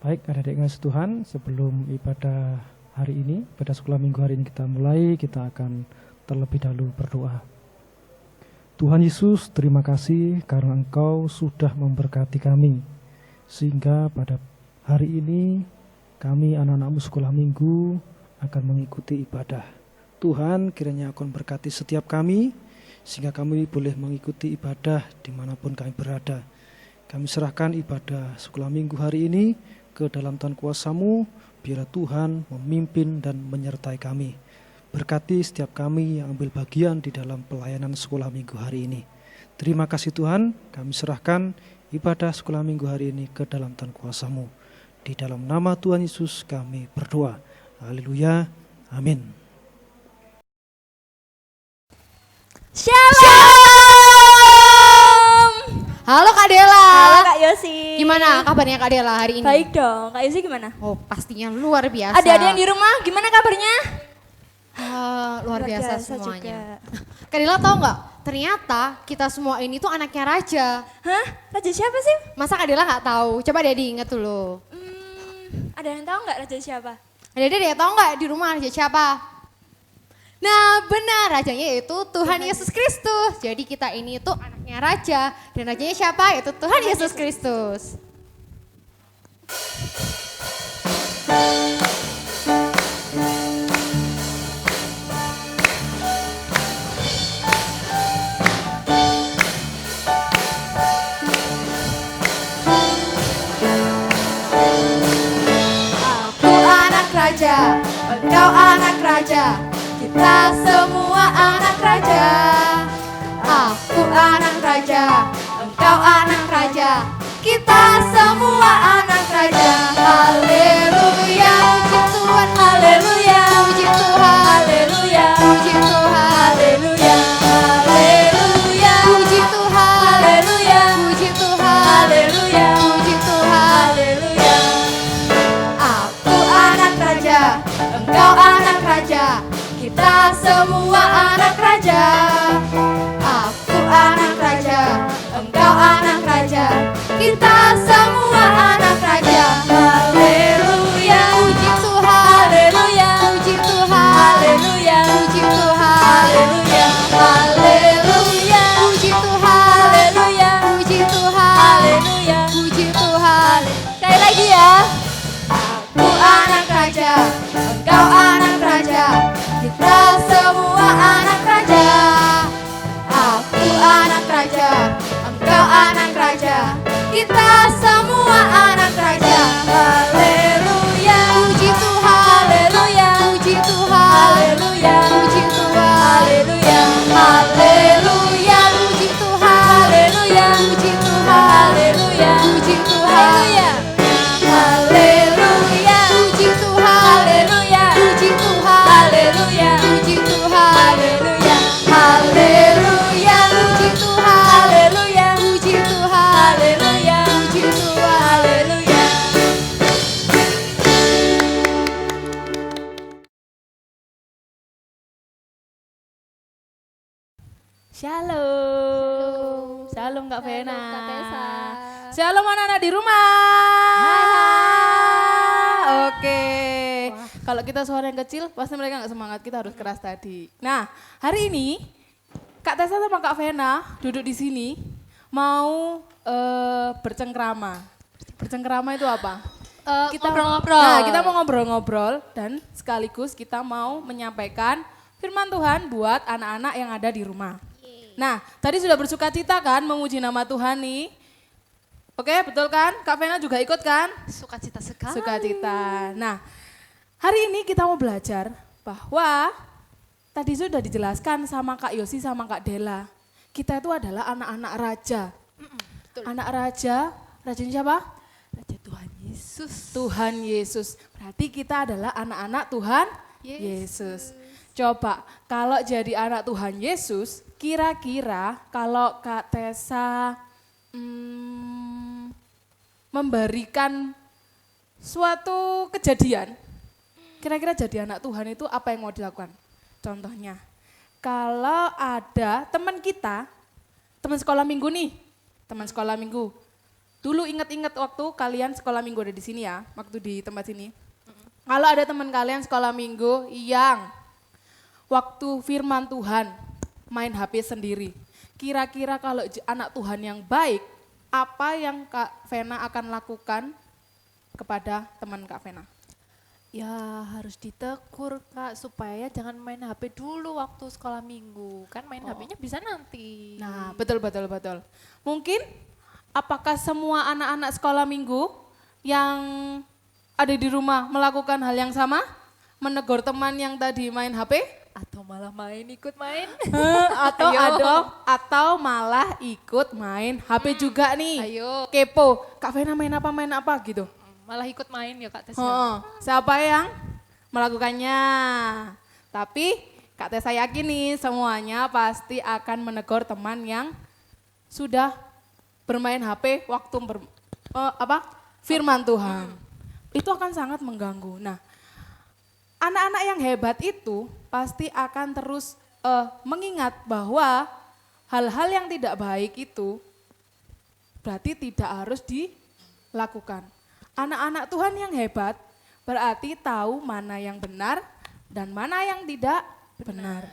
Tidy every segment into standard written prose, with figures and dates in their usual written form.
Baik, adik-adik ngasih Tuhan, sebelum ibadah hari ini, pada sekolah minggu hari ini kita mulai, kita akan terlebih dahulu berdoa. Tuhan Yesus, terima kasih karena Engkau sudah memberkati kami, sehingga pada hari ini kami anak-anakmu sekolah minggu akan mengikuti ibadah. Tuhan kiranya akan berkati setiap kami, sehingga kami boleh mengikuti ibadah dimanapun kami berada. Kami serahkan ibadah sekolah minggu hari ini ke dalam Tuhan kuasa-Mu, biarlah Tuhan memimpin dan menyertai kami. Berkati setiap kami yang ambil bagian di dalam pelayanan sekolah minggu hari ini. Terima kasih Tuhan, kami serahkan ibadah sekolah minggu hari ini ke dalam Tuhan kuasa-Mu. Di dalam nama Tuhan Yesus kami berdoa. Haleluya, amin. Shalom. Halo Kak Dela. Halo Kak Yosi. Gimana kabarnya Kak Dela hari ini? Baik dong. Kak Yosi gimana? Oh pastinya luar biasa. Ada yang di rumah, gimana kabarnya? Luar biasa semuanya. Juga. Kak Dela tahu nggak? Ternyata kita semua ini tuh anaknya raja. Hah? Raja siapa sih? Masa Kak Dela nggak tahu? Coba Dedi ingat dulu. Ada yang tahu nggak raja siapa? Dedi tahu nggak di rumah raja siapa? Nah benar, rajanya itu Tuhan Yesus Kristus. Jadi kita ini tuh anaknya raja. Dan rajanya siapa? Yaitu Tuhan Yesus Kristus. Aku anak raja, engkau anak raja. Kita semua anak raja. Aku anak raja, engkau anak raja. Kita semua anak raja. Haleluya, puji Tuhan, haleluya, puji Tuhan, haleluya, puji Tuhan, haleluya, haleluya, puji Tuhan, haleluya, puji Tuhan, haleluya, puji Tuhan, haleluya. Aku anak raja, engkau anak raja. Kita semua anak raja. Aku anak raja, engkau anak raja. Kita semua anak raja. Haleluya, puji Tuhan, haleluya, puji Tuhan, haleluya, puji Tuhan, haleluya, haleluya, puji Tuhan, haleluya, puji Tuhan, haleluya, puji Tuhan. Sekali lagi ya. Aku anak raja, engkau anak raja. Kita semua anak raja. Aku anak raja, engkau anak raja. Kita semua anak raja. Haleluya, puji Tuhan, haleluya, puji Tuhan, haleluya, puji Tuhan, haleluya, haleluya, puji Tuhan, haleluya, puji Tuhan, haleluya, puji Tuhan, haleluya, puji Tuhan, haleluya, puji Tuhan, haleluya, puji Tuhan, haleluya, haleluya, puji Tuhan, haleluya, puji Tuhan, haleluya, puji Tuhan, haleluya. Shalom. Shalom Kak Vena. Kak Tessa. Shalom anak-anak di rumah. Oke. Kalau kita suara yang kecil, pasti mereka nggak semangat. Kita harus keras tadi. Nah, hari ini Kak Tessa sama Kak Vena duduk di sini mau bercengkrama. Bercengkrama itu apa? Kita ngobrol-ngobrol. Nah, kita mau ngobrol-ngobrol dan sekaligus kita mau menyampaikan firman Tuhan buat anak-anak yang ada di rumah. Nah, tadi sudah bersuka cita kan memuji nama Tuhan nih. Oke, betul kan? Kak Vena juga ikut kan? Sukacita sekali. Sukacita. Nah, hari ini kita mau belajar bahwa tadi sudah dijelaskan sama Kak Yosi sama Kak Dela. Kita itu adalah anak-anak raja. Betul. Anak raja, rajanya siapa? Raja Tuhan Yesus. Tuhan Yesus. Berarti kita adalah anak-anak Tuhan Yesus. Coba, kalau jadi anak Tuhan Yesus, kira-kira kalau Kak Tessa memberikan suatu kejadian, kira-kira jadi anak Tuhan itu apa yang mau dilakukan? Contohnya, kalau ada teman kita, teman sekolah minggu nih, teman sekolah minggu, dulu inget-inget waktu kalian sekolah minggu ada di sini ya, waktu di tempat sini. Kalau ada teman kalian sekolah minggu yang waktu firman Tuhan main HP sendiri, kira-kira kalau anak Tuhan yang baik, apa yang Kak Vena akan lakukan kepada teman Kak Vena? Ya harus ditegur Kak supaya jangan main HP dulu waktu sekolah minggu. Kan main HP-nya bisa nanti. Nah, betul. Mungkin apakah semua anak-anak sekolah minggu yang ada di rumah melakukan hal yang sama? Menegur teman yang tadi main HP? Atau malah ikut main. Atau malah ikut main HP juga nih. Ayo. Kepo, Kak Vena main apa gitu. Malah ikut main ya Kak Tess. Siapa yang melakukannya? Tapi Kak Tessa yakin nih semuanya pasti akan menegur teman yang sudah bermain HP waktu firman Tuhan. Itu akan sangat mengganggu. Nah, anak-anak yang hebat itu pasti akan terus mengingat bahwa hal-hal yang tidak baik itu berarti tidak harus dilakukan. Anak-anak Tuhan yang hebat berarti tahu mana yang benar dan mana yang tidak benar.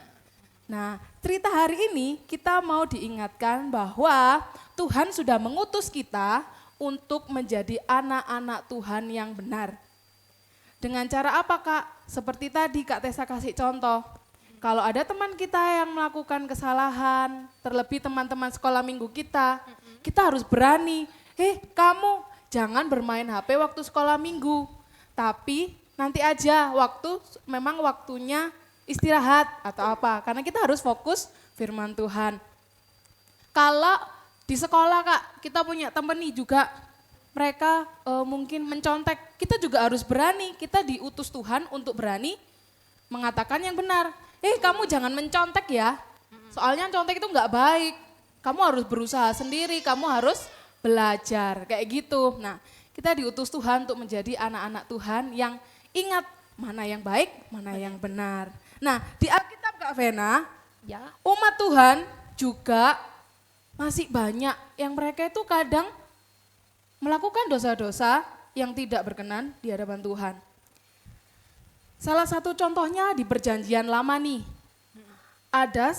Nah, cerita hari ini kita mau diingatkan bahwa Tuhan sudah mengutus kita untuk menjadi anak-anak Tuhan yang benar. Dengan cara apa Kak? Seperti tadi Kak Tessa kasih contoh. Kalau ada teman kita yang melakukan kesalahan, terlebih teman-teman sekolah minggu kita harus berani. Kamu jangan bermain HP waktu sekolah minggu, tapi nanti aja memang waktunya istirahat atau apa. Karena kita harus fokus firman Tuhan. Kalau di sekolah Kak, kita punya temen nih juga, mereka mungkin mencontek, kita juga harus berani, kita diutus Tuhan untuk berani mengatakan yang benar. Kamu jangan mencontek ya, soalnya contek itu nggak baik. Kamu harus berusaha sendiri, kamu harus belajar, kayak gitu. Nah, kita diutus Tuhan untuk menjadi anak-anak Tuhan yang ingat mana yang baik, mana yang benar. Nah, di Alkitab Kak Vena, umat Tuhan juga masih banyak yang mereka itu kadang melakukan dosa-dosa yang tidak berkenan di hadapan Tuhan. Salah satu contohnya di Perjanjian Lama nih, ada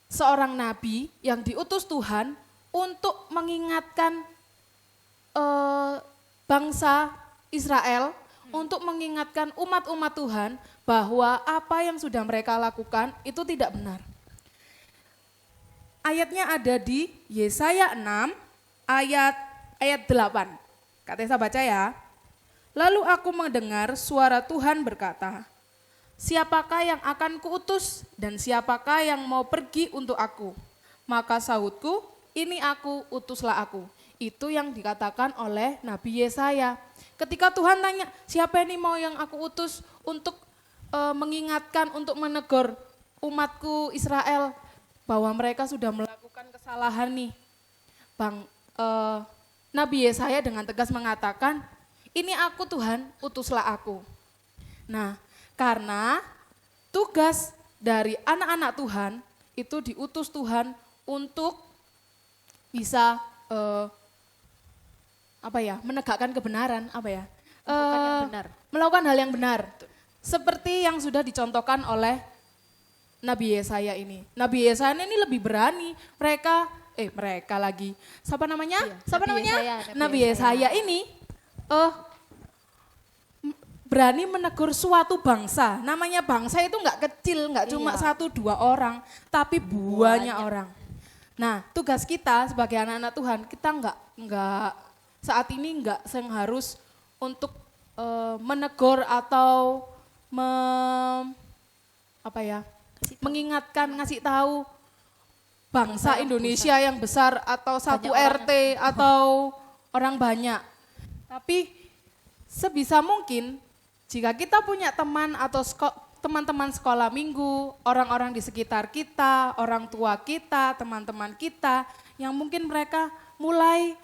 seorang nabi yang diutus Tuhan untuk mengingatkan bangsa Israel, untuk mengingatkan umat-umat Tuhan bahwa apa yang sudah mereka lakukan itu tidak benar. Ayatnya ada di Yesaya 6 ayat 8. Kak Tessa baca ya. Lalu aku mendengar suara Tuhan berkata, siapakah yang akan kuutus dan siapakah yang mau pergi untuk aku? Maka sahutku, ini aku, utuslah aku. Itu yang dikatakan oleh Nabi Yesaya. Ketika Tuhan tanya, siapa ini mau yang aku utus untuk mengingatkan, untuk menegur umatku Israel bahwa mereka sudah melakukan kesalahan nih. Nabi Yesaya dengan tegas mengatakan, ini aku Tuhan, utuslah aku. Nah, karena tugas dari anak-anak Tuhan itu diutus Tuhan untuk bisa menegakkan kebenaran, melakukan hal yang benar. Seperti yang sudah dicontohkan oleh Nabi Yesaya ini. Nabi Yesaya ini lebih berani. Mereka lagi. Siapa namanya? Nabi Yesaya ini berani menegur suatu bangsa. Namanya bangsa itu nggak kecil, nggak cuma 1-2 orang, tapi banyak orang. Nah, tugas kita sebagai anak-anak Tuhan, kita nggak saat ini nggak harus untuk menegur atau mengingatkan, ngasih tahu bangsa Indonesia yang besar atau satu RT atau orang banyak. Tapi sebisa mungkin jika kita punya teman atau teman-teman sekolah minggu, orang-orang di sekitar kita, orang tua kita, teman-teman kita yang mungkin mereka mulai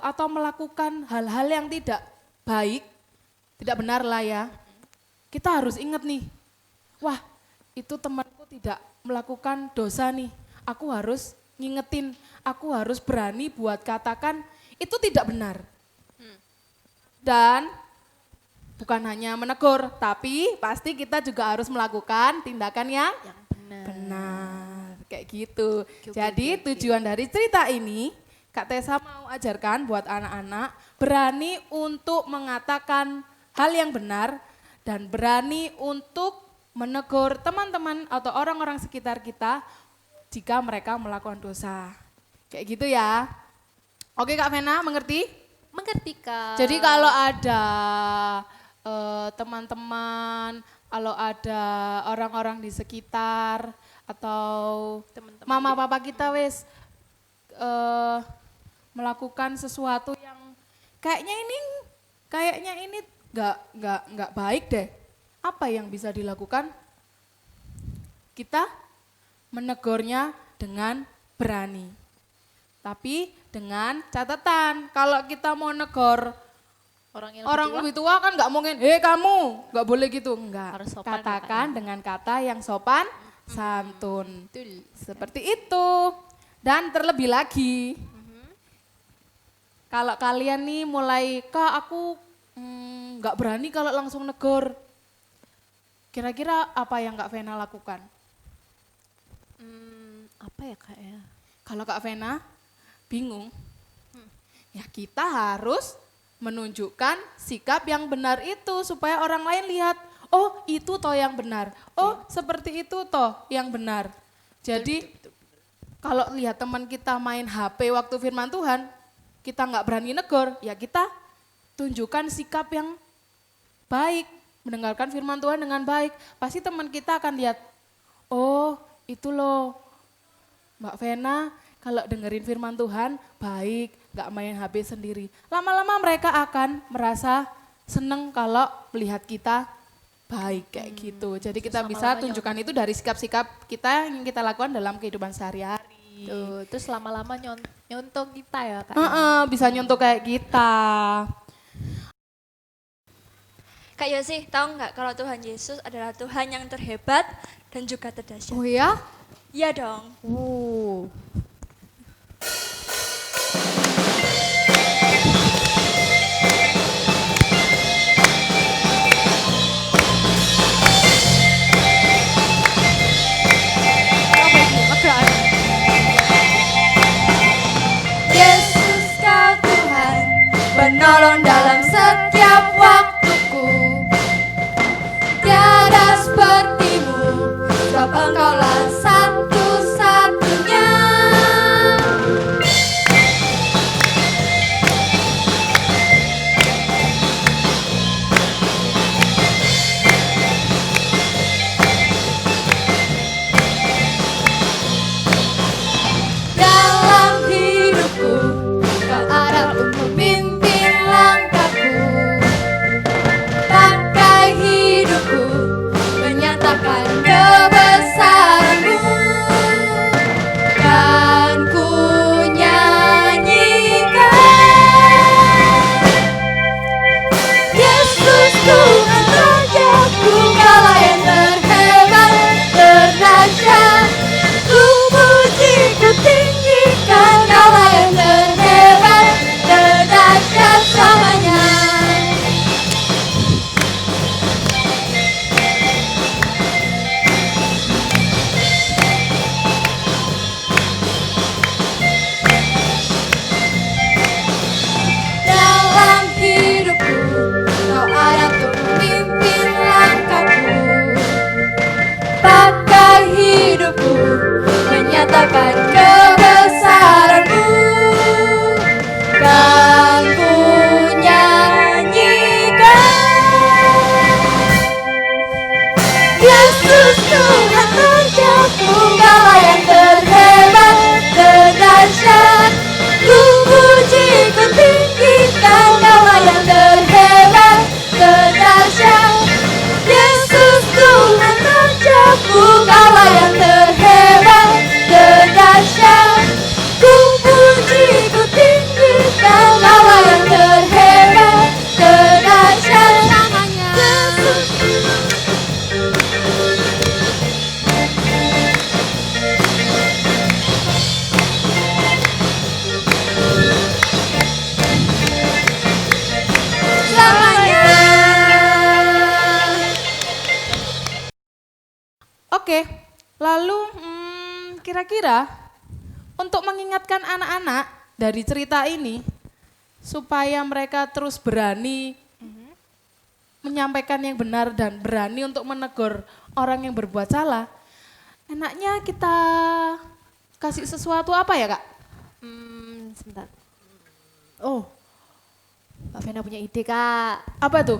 atau melakukan hal-hal yang tidak baik, tidak benar lah ya. Kita harus ingat nih, wah itu temanku tidak melakukan dosa nih. Aku harus ngingetin, aku harus berani buat katakan itu tidak benar. Dan bukan hanya menegur, tapi pasti kita juga harus melakukan tindakan yang benar. Kayak gitu. Jadi tujuan dari cerita ini, Kak Tessa mau ajarkan buat anak-anak berani untuk mengatakan hal yang benar dan berani untuk menegur teman-teman atau orang-orang sekitar kita jika mereka melakukan dosa. Kayak gitu ya. Oke Kak Vena, mengerti? Mengerti Kak. Jadi kalau ada teman-teman, kalau ada orang-orang di sekitar atau Teman-teman mama papa kita wes melakukan sesuatu yang kayaknya ini nggak baik deh. Apa yang bisa dilakukan? Kita menegurnya dengan berani. Tapi dengan catatan, kalau kita mau negor orang lebih tua kan nggak mungkin, kamu nggak boleh gitu, enggak. Harus sopan, Katakan dengan kata yang sopan, santun. Betul. Seperti itu. Dan terlebih lagi, kalau kalian nih mulai, Kak aku nggak berani kalau langsung negor. Kira-kira apa yang Kak Vena lakukan? Apa ya Kak ya? Kalau Kak Vena bingung, ya kita harus menunjukkan sikap yang benar itu supaya orang lain lihat, oh itu toh yang benar, oh seperti itu toh yang benar. Jadi kalau lihat teman kita main HP waktu firman Tuhan, kita nggak berani negor, ya kita tunjukkan sikap yang baik, mendengarkan firman Tuhan dengan baik. Pasti teman kita akan lihat, oh itu loh Mbak Vena kalau dengerin firman Tuhan baik, gak main HP sendiri. Lama-lama mereka akan merasa seneng kalau melihat kita baik kayak gitu. Jadi kita bisa tunjukkan itu dari sikap-sikap kita yang kita lakukan dalam kehidupan sehari-hari. Tuh, terus lama-lama nyontoh kita ya Kak. Bisa nyontoh kayak kita. Kak Yosi, tahu nggak kalau Tuhan Yesus adalah Tuhan yang terhebat dan juga terdahsyat? Oh ya? Iya dong. Yesus kau Tuhan, penolong dalam setiap waktuku. Tiada sepertimu, sebab engkaulah satu-satunya. Dalam hidupku, kau ada untuk memimpin langkahku. Lalu kira-kira untuk mengingatkan anak-anak dari cerita ini supaya mereka terus berani menyampaikan yang benar dan berani untuk menegur orang yang berbuat salah, enaknya kita kasih sesuatu apa ya Kak? Sebentar. Oh, Kak Vena punya ide Kak. Apa tuh?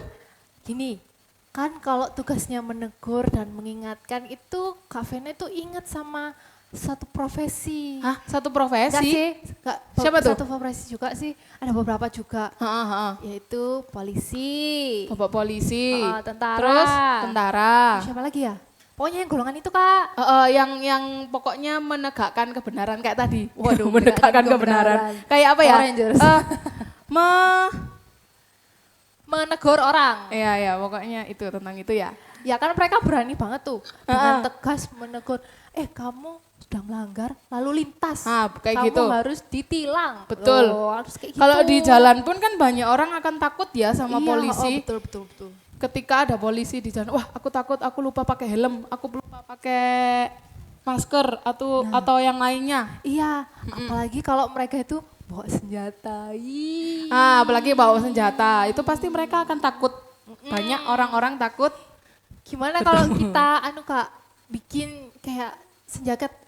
Gini, kan kalau tugasnya menegur dan mengingatkan itu Kak Vena itu ingat sama satu profesi. Hah, satu Enggak profesi? sih, enggak, Siapa tuh? satu profesi juga sih, ada beberapa juga. Heeh. Yaitu polisi. Bapak polisi. Tentara. Terus tentara. Siapa lagi ya? Pokoknya yang golongan itu Kak. Yang pokoknya menegakkan kebenaran kayak tadi. Waduh, menegakkan kebenaran. Kayak apa ya? Power Rangers. Menegur orang. Iya, pokoknya itu tentang itu ya. Ya kan mereka berani banget tuh dengan tegas menegur. Kamu sudah melanggar lalu lintas. Nah, kayak kamu gitu. harus ditilang. Betul. Loh, harus kayak gitu. Kalau di jalan pun kan banyak orang akan takut ya sama Iya, polisi. Betul. Ketika ada polisi di jalan, wah aku takut, aku lupa pakai helm, aku lupa pakai masker atau yang lainnya. Iya, apalagi kalau mereka itu bawa senjata. Ih. Apalagi bawa senjata, itu pasti mereka akan takut. Banyak orang-orang takut. Gimana kalau kita Kak bikin kayak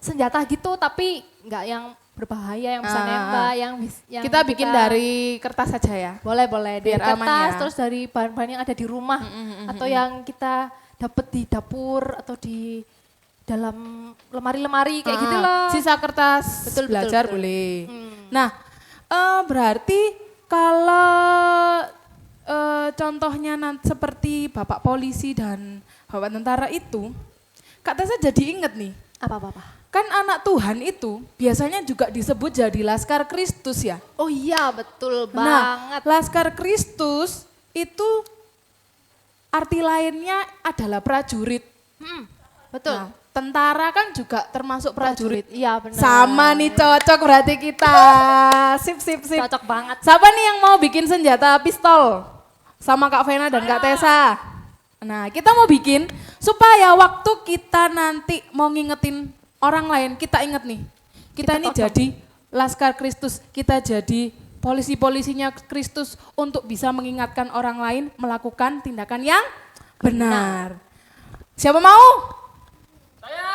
senjata gitu tapi nggak yang berbahaya, yang bisa nembak, yang kita bikin dari kertas saja ya. boleh dari Biar aman kertas, ya. terus dari bahan-bahan yang ada di rumah atau yang kita dapat di dapur atau di dalam lemari-lemari kayak gitu loh. Sisa kertas Betul, belajar betul. boleh. Nah, berarti kalau contohnya seperti Bapak polisi dan Bapak tentara itu, Kak Tessa jadi inget nih. Apa? Kan anak Tuhan itu biasanya juga disebut jadi Laskar Kristus ya. Oh iya, betul Nah, banget. Laskar Kristus itu arti lainnya adalah prajurit. Betul. Nah, tentara kan juga termasuk prajurit. Iya, benar. Sama nih cocok berarti kita. Sip. Cocok banget. Siapa nih yang mau bikin senjata pistol? Sama Kak Vena dan Kak Tessa. Nah, kita mau bikin supaya waktu kita nanti mau ngingetin orang lain, kita inget nih. Kita ini jadi Laskar Kristus, kita jadi polisi-polisinya Kristus untuk bisa mengingatkan orang lain melakukan tindakan yang benar. Siapa mau? Saya.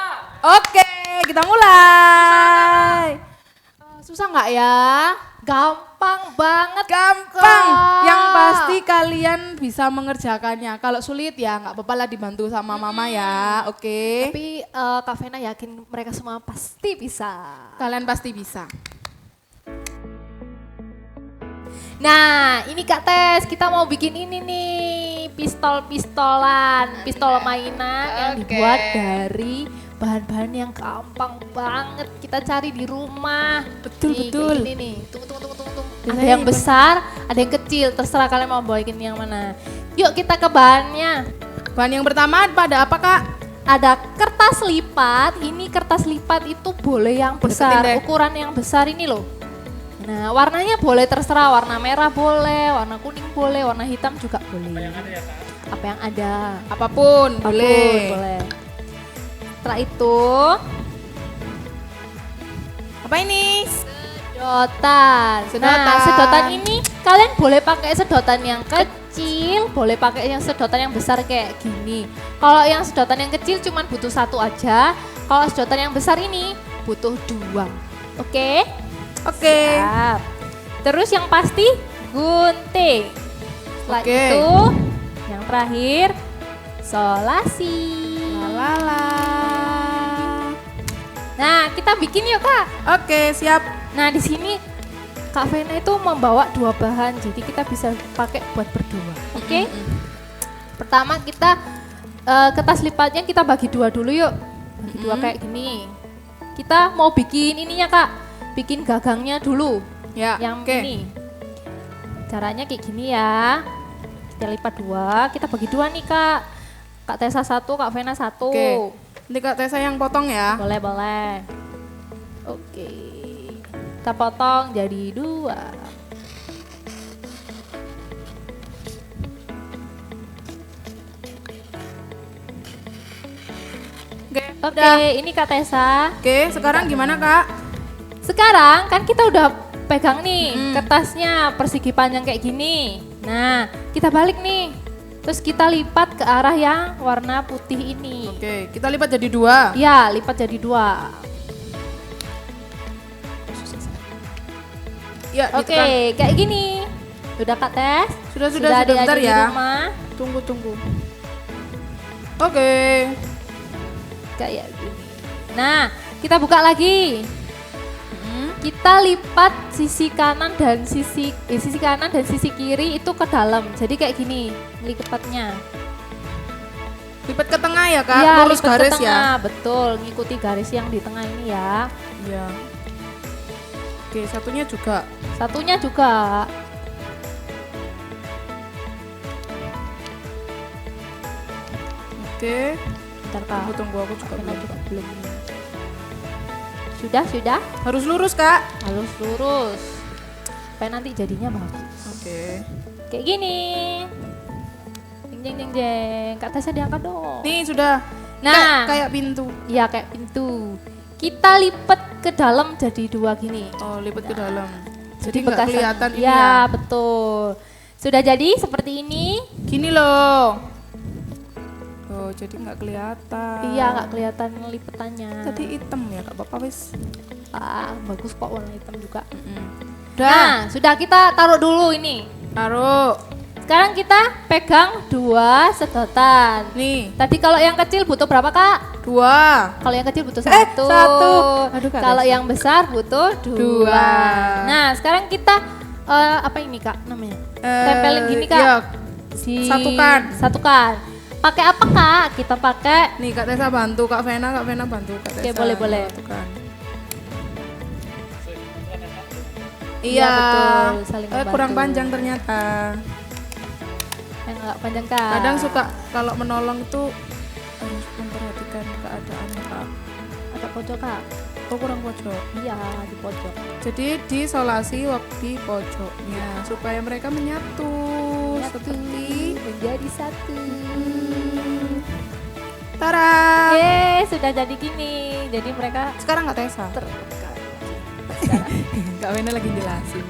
Oke, kita mulai. Susah nggak ya? Gampang banget. Gampang. Kak. Yang pasti kalian bisa mengerjakannya. Kalau sulit ya nggak apa-apa lah dibantu sama mama ya. Oke. Tapi Kak Vena yakin mereka semua pasti bisa. Kalian pasti bisa. Nah, ini Kak Tes, kita mau bikin ini nih, pistol-pistolan, pistol mainan yang Oke. dibuat dari bahan-bahan yang gampang banget kita cari di rumah. Betul, Nih, betul. kayak gini nih. Tunggu. Ada Biasanya yang besar, ada yang kecil, terserah kalian mau bawain yang mana. Yuk kita ke bahannya. Bahan yang pertama pada apa Kak? Ada kertas lipat, ini kertas lipat itu boleh yang besar, Deketin deh. ukuran yang besar ini loh. Nah warnanya boleh terserah, warna merah boleh, warna kuning boleh, warna hitam juga boleh. Apa yang ada? Apapun, boleh. Boleh. Setelah itu, Apa ini? sedotan. Sedotan. Nah sedotan ini kalian boleh pakai sedotan yang kecil, boleh pakai yang sedotan yang besar kayak gini. Kalau yang sedotan yang kecil cuman butuh satu aja, kalau sedotan yang besar ini butuh dua. Oke? Oke. Siap. Terus yang pasti gunting. Setelah Oke. itu yang terakhir solasi. Lala. Nah, kita bikin yuk, Kak. Oke, siap. Nah, di sini Kak Vena itu membawa dua bahan, jadi kita bisa pakai buat berdua. Oke? Pertama kita kertas lipatnya kita bagi dua dulu yuk. Bagi dua kayak gini. Kita mau bikin ininya, Kak. Bikin gagangnya dulu. Ya, Yang oke. ini. Caranya kayak gini ya. Kita lipat dua, kita bagi dua nih, Kak. Kak Tessa satu, Kak Vena satu. Oke. Nanti Kak Tessa yang potong ya. Boleh. Oke. Kita potong jadi dua. Oke, Oke, Udah. ini Kak Tessa. Oke, sekarang gimana Kak? Sekarang kan kita udah pegang nih kertasnya persegi panjang kayak gini. Nah, kita balik nih. Terus kita lipat ke arah yang warna putih ini. Oke, kita lipat jadi 2. Ya, lipat jadi 2. Ya, Oke, ditekan. kayak gini. Sudah Kak Tes? Sudah, adik-adik bentar di ya. rumah. Tunggu. Oke. Kayak gini. Nah, kita buka lagi. Kita lipat sisi kanan dan sisi kiri itu ke dalam. Jadi kayak gini lipatnya. Lipat ke tengah ya Kak, Iya, lurus lipat ke garis ya. tengah, betul. Ngikuti garis yang di tengah ini ya. Iya. Oke, satunya juga. Satunya juga. Oke. Bentar Kak. Tunggu aku juga Karena belum. juga belum. Sudah. Harus lurus Kak. Harus lurus. Supaya nanti jadinya bagus. Oke. Kayak gini. Jeng. Kak Tasya diangkat dong. Nih sudah. Nah. Kayak pintu. Iya kayak pintu. Kita lipat ke dalam jadi 2 gini. Oh, lipat ke dalam. Jadi nggak bekasan- kelihatan ini ya. ya. Betul. Sudah jadi seperti ini. Gini loh. Oh, jadi nggak kelihatan. Iya nggak kelihatan lipetannya. Tadi hitam ya Kak Bapak wis. Bagus kok warna hitam juga. Udah. Nah sudah kita taruh dulu ini. Taruh. Sekarang kita pegang 2 sedotan. Nih, Tadi kalau yang kecil butuh berapa Kak? 2. Kalau yang kecil butuh 1. 1. Aduh, Kak Kalau Tessa. yang besar butuh 2. 2. Nah sekarang kita apa ini Kak namanya? Tempelin gini Kak. Iya. Satukan. Pakai apa Kak? Kita pakai. Nih Kak Tessa bantu, Kak Vena bantu Kak Tessa. Oke, boleh. Satukan. Iya, betul, saling kurang membantu. panjang ternyata. Yang enggak panjang Kak. Kadang suka kalau menolong tuh harus memperhatikan keadaannya Kak. Ada pojok Kak. Oh kurang pojok. Iya di pojok. Jadi disolasi waktu di pojoknya supaya mereka menyatu seperti menjadi satu. Tara. Sudah jadi gini. Jadi mereka Sekarang Kak Tessa. terdekat. Kak Vena lagi jelasin.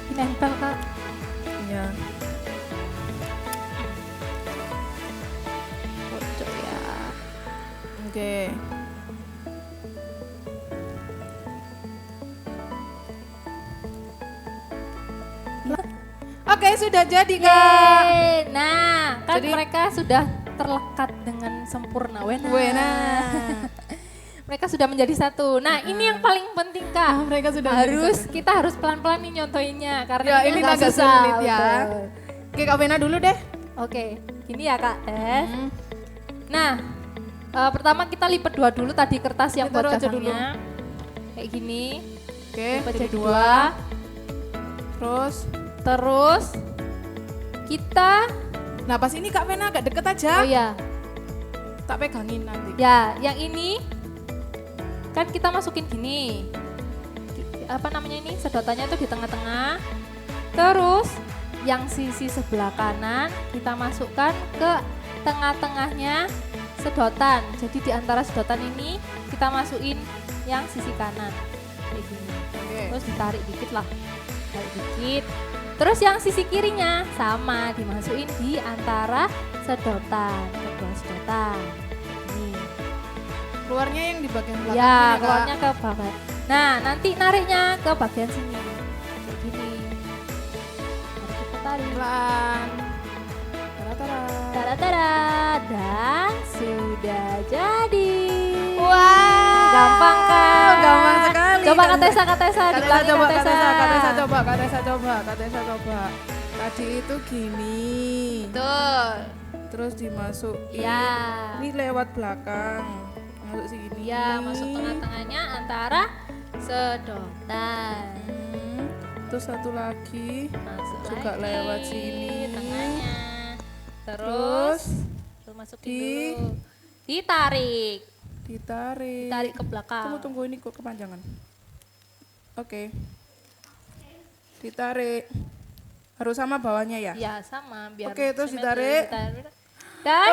Ini nempel Kak. Iya. Pojok ya. Oke. Oke, sudah jadi Kak. Yeay. Nah, kan Jadi- mereka sudah terlekat dengan sempurna. Wena. Mereka sudah menjadi satu. Nah, ini yang paling penting Kak. Mereka sudah Kita harus pelan-pelan nih nyontoinnya karena Ya, ini agak agak susah, sulit ya. betul. Oke, Kak Vena dulu deh. Oke, gini ya Kak Tess. Nah, pertama kita lipat 2 dulu tadi kertas yang Kita buat taruh aja dulu. gagangnya. Kayak gini, Oke, lipat jadi jadi 2. 2. Terus, Terus kita, nah pas ini Kak Vena agak deket aja. oh ya, Tak pegangin nanti. ya yang ini kan kita masukin gini. Apa namanya ini? Sedotannya itu di tengah-tengah. Terus yang sisi sebelah kanan kita masukkan ke tengah-tengahnya sedotan. Jadi di antara sedotan ini kita masukin yang sisi kanan. Kayak gini. Oke. Terus ditarik dikit lah. Tarik dikit. Terus yang sisi kirinya sama dimasukin di antara sedotan. Kedua sedotan. Ini. Keluarnya yang di bagian belakang Ya, sini, Kak. keluarnya ke bawah. Nah, nanti nariknya ke bagian sini. Kayak gini. Mari kita tarik. Pelan. Tara-tara. Tara-tara. Dan sudah jadi. Wow. Gampang kan? Gampang sekali. Coba Kak Kak Tessa, Kak Tessa diulangi coba, Kak Kak Tessa. Tessa, Kak Tessa coba, Kak Tessa coba, Kak Tessa coba. Tadi itu gini. Betul. Terus dimasukin. Ya. Ini lewat belakang. Masuk sini. Ya, masuk tengah-tengahnya antara sedotan. Terus satu lagi. Masuk Juga lagi, lewat sini. tengahnya. Terus Terus masukin di- dulu. Ditarik. ditarik. Ditarik ke belakang. Tunggu ini kok kepanjangan. Oke. Ditarik. Harus sama bawahnya ya? Ya sama biar Oke, terus simetris. ditarik. Dan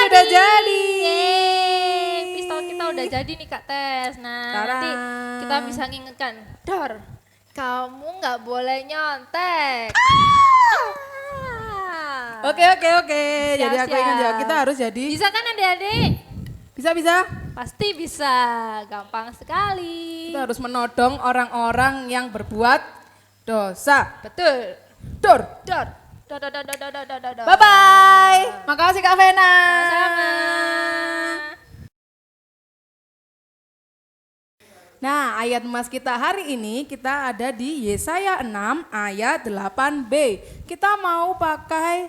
sudah jadi. Yeay, pistol kita udah jadi nih Kak Tes. Nah, Tara. nanti kita bisa ngingetkan. Dor, kamu nggak boleh nyontek. Oke. Jadi aku ingat ya, kita harus jadi. Bisa kan adik-adik? Bisa. Pasti bisa, gampang sekali. Kita harus menodong orang-orang yang berbuat dosa. Betul. Dor. Dor. Bye-bye. Makasih Kak Vena. Sama-sama. Nah, ayat emas kita hari ini kita ada di Yesaya 6 ayat 8b. Kita mau pakai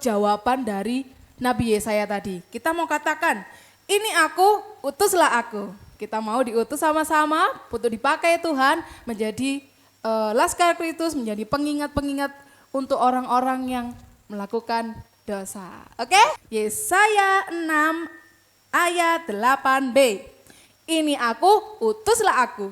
jawaban dari Nabi Yesaya tadi. Kita mau katakan, ini aku, utuslah aku. Kita mau diutus sama-sama untuk dipakai Tuhan menjadi Laskar Kristus, menjadi pengingat-pengingat untuk orang-orang yang melakukan dosa. Oke? Yesaya 6 ayat 8b. Ini aku, utuslah aku.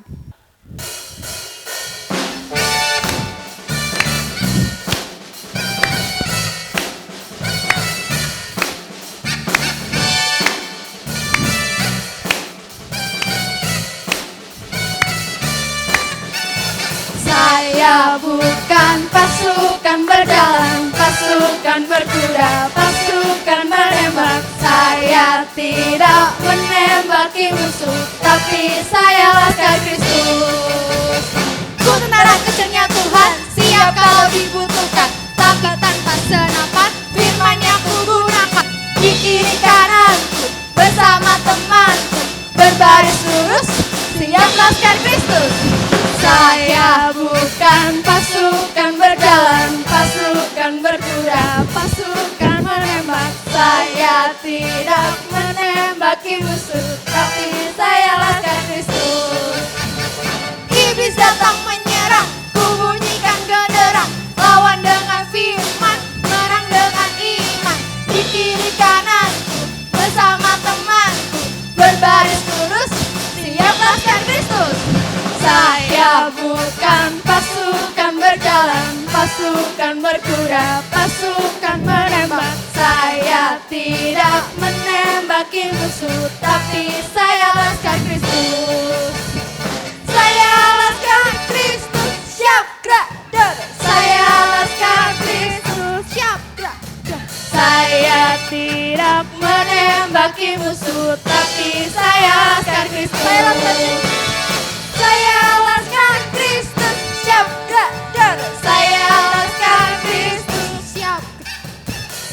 Saya bukan pasukan berjalan, pasukan berkuda, pasukan menembak. Saya tidak menembaki musuh, tapi saya Laskar Kristus. Ku tentara kecilnya Tuhan, siap kalau dibutuhkan, tapi tanpa senapan, firman-Nya ku gunakan. Di kiri kananku, bersama temanku, berbaris lurus, siap Laskar Kristus. Saya bukan pasukan berjalan, pasukan berkuda, pasukan menembak. Saya tidak menembaki musuh, tapi saya Laskar Kristus. Iblis datang menyerang, ku bunyikan genderang, lawan dengan firman, menang dengan iman. Di kiri kananku, bersama temanku, berbaris lurus, siap Laskar Kristus. Saya bukan pasukan berjalan, pasukan berkuda, pasukan menembak. Saya tidak menembaki musuh, tapi saya Laskar Kristus. Saya Laskar Kristus, siap gerak dor. Saya Laskar Kristus, siap gerak dor. Saya tidak menembaki musuh, tapi saya Laskar Kristus. Saya Laskar Kristus, siap gerak dor. Saya Laskar Kristus, siap gerak.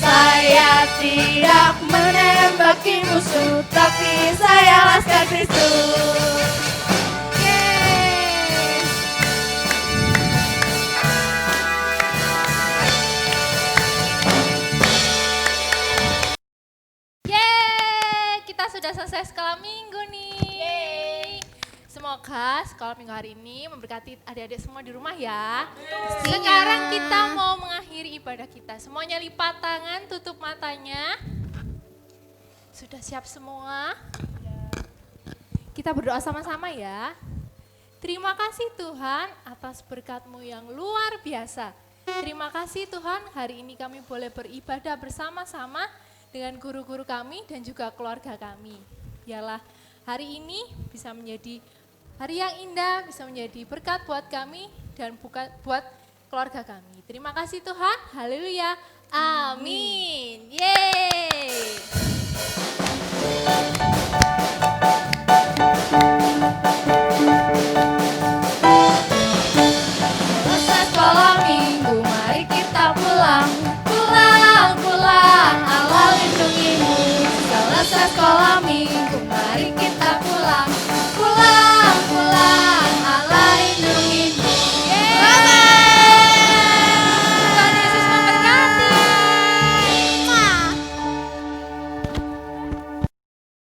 Saya tidak menembaki musuh, tapi saya Laskar Kristus. Yeay. Yeay, kita sudah selesai sekolah minggu nih. Semoga sekolah minggu hari ini memberkati adik-adik semua di rumah ya. Sekarang kita mau mengakhiri ibadah kita. Semuanya lipat tangan, tutup matanya. Sudah siap semua? Kita berdoa sama-sama ya. Terima kasih Tuhan atas berkat-Mu yang luar biasa. Terima kasih Tuhan, hari ini kami boleh beribadah bersama-sama dengan guru-guru kami dan juga keluarga kami. Biarlah hari ini bisa menjadi hari yang indah, bisa menjadi berkat buat kami dan buat keluarga kami. Terima kasih Tuhan, haleluya, amin. Yeay. Selesai sekolah minggu, mari kita pulang.